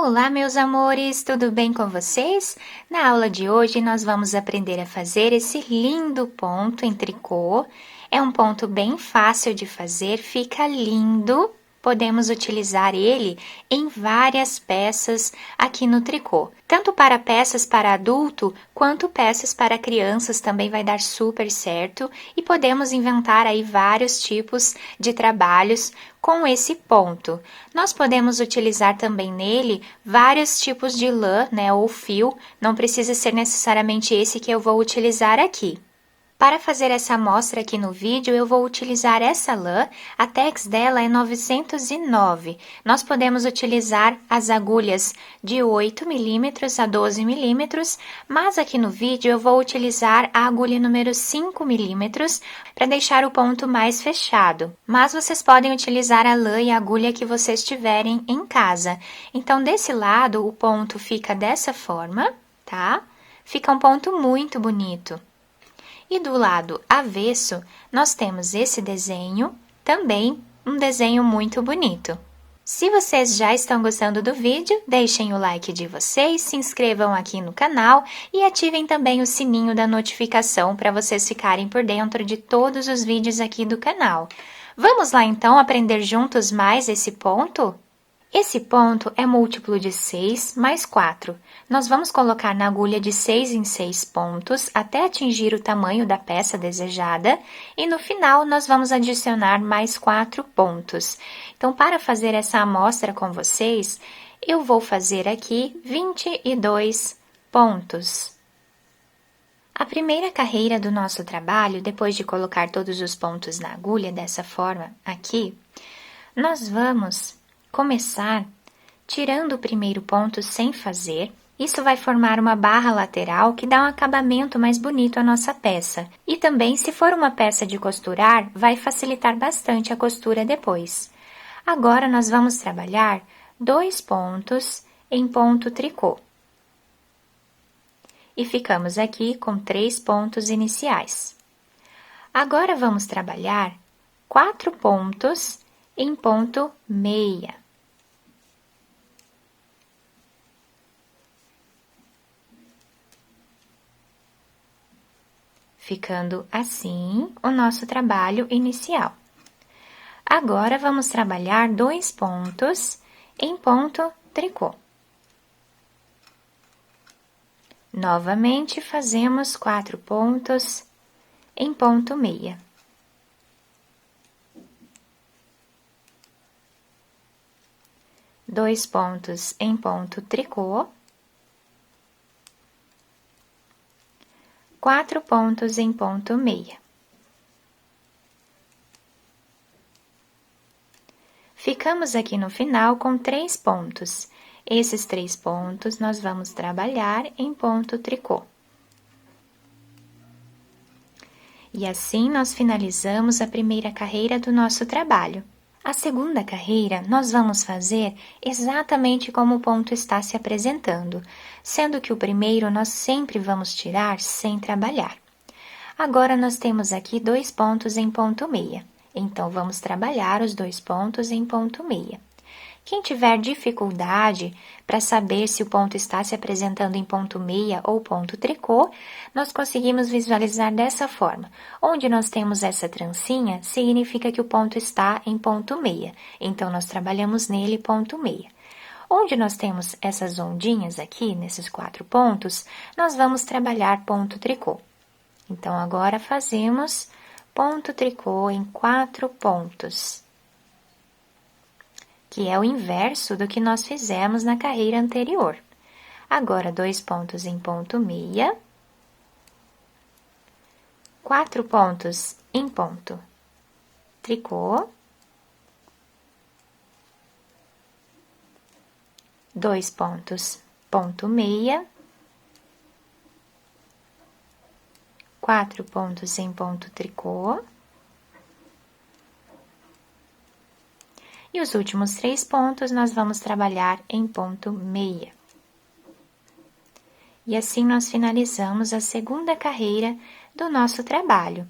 Olá, meus amores, tudo bem com vocês? Na aula de hoje, nós vamos aprender a fazer esse lindo ponto em tricô. É um ponto bem fácil de fazer, fica lindo. Podemos utilizar ele em várias peças aqui no tricô. Tanto para peças para adulto, quanto peças para crianças também vai dar super certo. E podemos inventar aí vários tipos de trabalhos com esse ponto. Nós podemos utilizar também nele vários tipos de lã, né, ou fio. Não precisa ser necessariamente esse que eu vou utilizar aqui. Para fazer essa amostra aqui no vídeo, eu vou utilizar essa lã, a tags dela é 909. Nós podemos utilizar as agulhas de 8 milímetros a 12 milímetros, mas aqui no vídeo eu vou utilizar a agulha número 5 milímetros para deixar o ponto mais fechado. Mas vocês podem utilizar a lã e a agulha que vocês tiverem em casa. Então, desse lado, o ponto fica dessa forma, tá? Fica um ponto muito bonito. E do lado avesso, nós temos esse desenho, também um desenho muito bonito. Se vocês já estão gostando do vídeo, deixem o like de vocês, se inscrevam aqui no canal e ativem também o sininho da notificação para vocês ficarem por dentro de todos os vídeos aqui do canal. Vamos lá então aprender juntos mais esse ponto? Esse ponto é múltiplo de 6 mais 4. Nós vamos colocar na agulha de 6 em 6 pontos até atingir o tamanho da peça desejada e no final nós vamos adicionar mais 4 pontos. Então, para fazer essa amostra com vocês, eu vou fazer aqui 22 pontos. A primeira carreira do nosso trabalho, depois de colocar todos os pontos na agulha dessa forma aqui, nós vamos começar tirando o primeiro ponto sem fazer. Isso vai formar uma barra lateral que dá um acabamento mais bonito à nossa peça. E também, se for uma peça de costurar, vai facilitar bastante a costura depois. Agora, nós vamos trabalhar 2 pontos em ponto tricô. E ficamos aqui com 3 pontos iniciais. Agora, vamos trabalhar 4 pontos em ponto meia. Ficando assim o nosso trabalho inicial. Agora, vamos trabalhar 2 pontos em ponto tricô. Novamente, fazemos 4 pontos em ponto meia. Dois pontos em ponto tricô, 4 pontos em ponto meia. Ficamos aqui no final com 3 pontos. Esses 3 pontos nós vamos trabalhar em ponto tricô. E assim nós finalizamos a primeira carreira do nosso trabalho. A segunda carreira, nós vamos fazer exatamente como o ponto está se apresentando, sendo que o primeiro nós sempre vamos tirar sem trabalhar. Agora, nós temos aqui 2 pontos em ponto meia, então vamos trabalhar os 2 pontos em ponto meia. Quem tiver dificuldade para saber se o ponto está se apresentando em ponto meia ou ponto tricô, nós conseguimos visualizar dessa forma. Onde nós temos essa trancinha, significa que o ponto está em ponto meia. Então, nós trabalhamos nele ponto meia. Onde nós temos essas ondinhas aqui, nesses 4 pontos, nós vamos trabalhar ponto tricô. Então, agora fazemos ponto tricô em 4 pontos. Que é o inverso do que nós fizemos na carreira anterior. Agora, 2 pontos em ponto meia, 4 pontos em ponto tricô, 2 pontos ponto meia, 4 pontos em ponto tricô, e os últimos 3 pontos nós vamos trabalhar em ponto meia. E assim nós finalizamos a segunda carreira do nosso trabalho.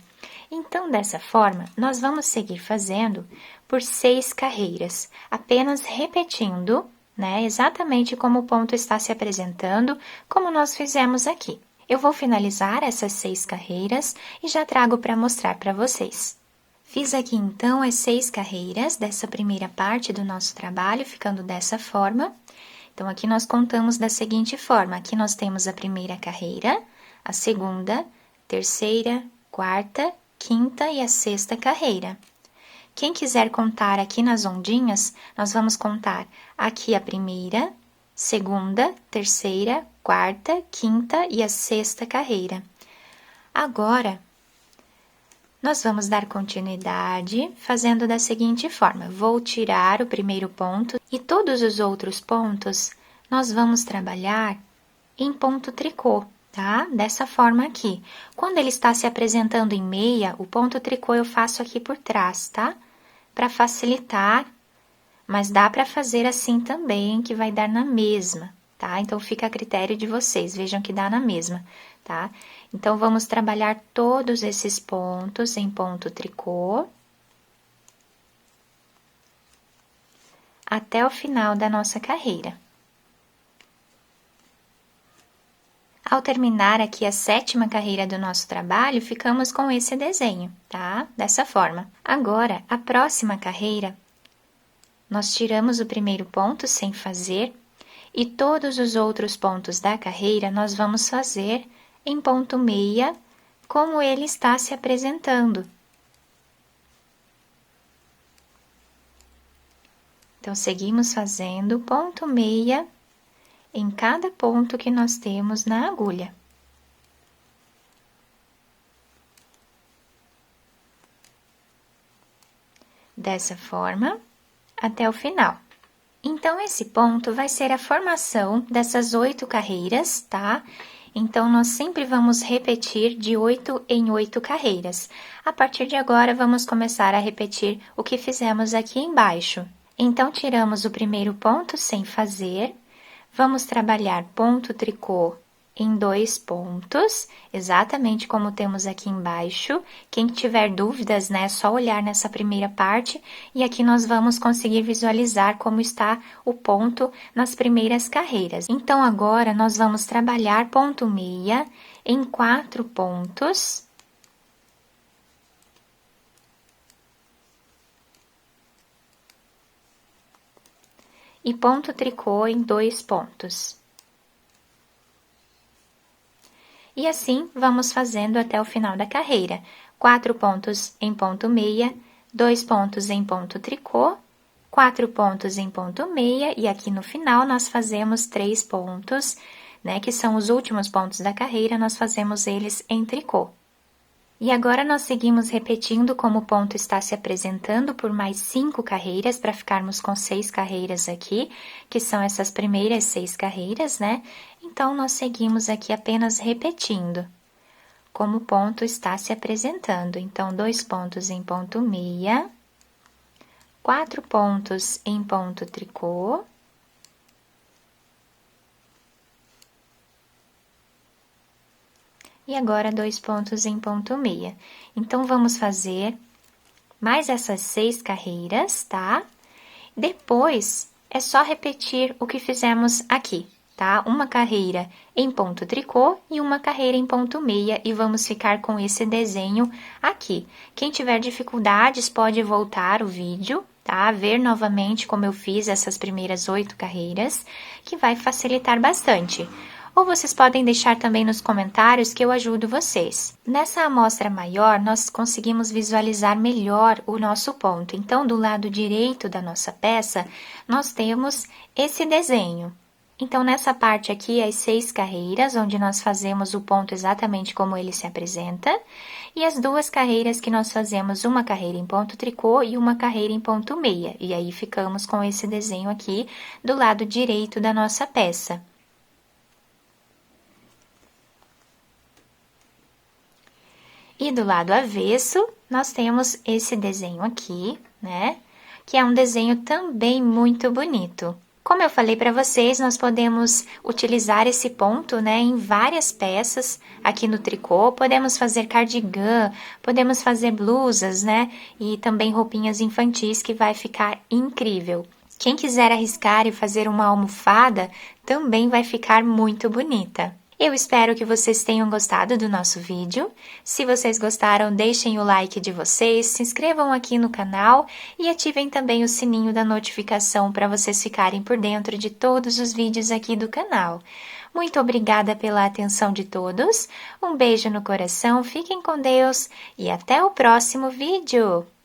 Então, dessa forma, nós vamos seguir fazendo por 6 carreiras, apenas repetindo, né? Exatamente como o ponto está se apresentando, como nós fizemos aqui. Eu vou finalizar essas 6 carreiras e já trago para mostrar para vocês. Fiz aqui então as 6 carreiras dessa primeira parte do nosso trabalho, ficando dessa forma. Então, aqui nós contamos da seguinte forma: aqui nós temos a primeira carreira, a segunda, terceira, quarta, quinta e a sexta carreira. Quem quiser contar aqui nas ondinhas, nós vamos contar aqui a primeira, segunda, terceira, quarta, quinta e a sexta carreira. Agora, nós vamos dar continuidade fazendo da seguinte forma: vou tirar o primeiro ponto e todos os outros pontos nós vamos trabalhar em ponto tricô, tá? Dessa forma aqui. Quando ele está se apresentando em meia, o ponto tricô eu faço aqui por trás, tá? Para facilitar, mas dá para fazer assim também, que vai dar na mesma, tá? Então, fica a critério de vocês, vejam que dá na mesma, tá? Então, vamos trabalhar todos esses pontos em ponto tricô até o final da nossa carreira. Ao terminar aqui a 7ª carreira do nosso trabalho, ficamos com esse desenho, tá? Dessa forma. Agora, a próxima carreira, nós tiramos o primeiro ponto sem fazer e todos os outros pontos da carreira nós vamos fazer em ponto meia, como ele está se apresentando. Então, seguimos fazendo ponto meia em cada ponto que nós temos na agulha. Dessa forma, até o final. Então, esse ponto vai ser a formação dessas 8 carreiras, tá? Então, nós sempre vamos repetir de 8 em 8 carreiras. A partir de agora, vamos começar a repetir o que fizemos aqui embaixo. Então, tiramos o primeiro ponto sem fazer, vamos trabalhar ponto tricô em 2 pontos, exatamente como temos aqui embaixo. Quem tiver dúvidas, né, é só olhar nessa primeira parte e aqui nós vamos conseguir visualizar como está o ponto nas primeiras carreiras. Então, agora nós vamos trabalhar ponto meia em 4 pontos. E ponto tricô em 2 pontos. E assim, vamos fazendo até o final da carreira. 4 pontos em ponto meia, 2 pontos em ponto tricô, 4 pontos em ponto meia, e aqui no final nós fazemos 3 pontos, né, que são os últimos pontos da carreira, nós fazemos eles em tricô. E agora, nós seguimos repetindo como o ponto está se apresentando por mais 5 carreiras, para ficarmos com 6 carreiras aqui, que são essas primeiras 6 carreiras, né? Então, nós seguimos aqui apenas repetindo como o ponto está se apresentando. Então, 2 pontos em ponto meia, 4 pontos em ponto tricô, e agora 2 pontos em ponto meia. Então, vamos fazer mais essas 6 carreiras, tá? Depois, é só repetir o que fizemos aqui, tá? Uma carreira em ponto tricô e uma carreira em ponto meia, e vamos ficar com esse desenho aqui. Quem tiver dificuldades, pode voltar o vídeo, tá? Ver novamente como eu fiz essas primeiras 8 carreiras, que vai facilitar bastante. Ou vocês podem deixar também nos comentários que eu ajudo vocês. Nessa amostra maior, nós conseguimos visualizar melhor o nosso ponto. Então, do lado direito da nossa peça, nós temos esse desenho. Então, nessa parte aqui, as 6 carreiras, onde nós fazemos o ponto exatamente como ele se apresenta, e as 2 carreiras que nós fazemos, uma carreira em ponto tricô e uma carreira em ponto meia. E aí, ficamos com esse desenho aqui do lado direito da nossa peça. E do lado avesso, nós temos esse desenho aqui, né? Que é um desenho também muito bonito. Como eu falei para vocês, nós podemos utilizar esse ponto, né, em várias peças aqui no tricô. Podemos fazer cardigan, podemos fazer blusas, né? E também roupinhas infantis, que vai ficar incrível. Quem quiser arriscar e fazer uma almofada, também vai ficar muito bonita. Eu espero que vocês tenham gostado do nosso vídeo. Se vocês gostaram, deixem o like de vocês, se inscrevam aqui no canal e ativem também o sininho da notificação para vocês ficarem por dentro de todos os vídeos aqui do canal. Muito obrigada pela atenção de todos, um beijo no coração, fiquem com Deus e até o próximo vídeo!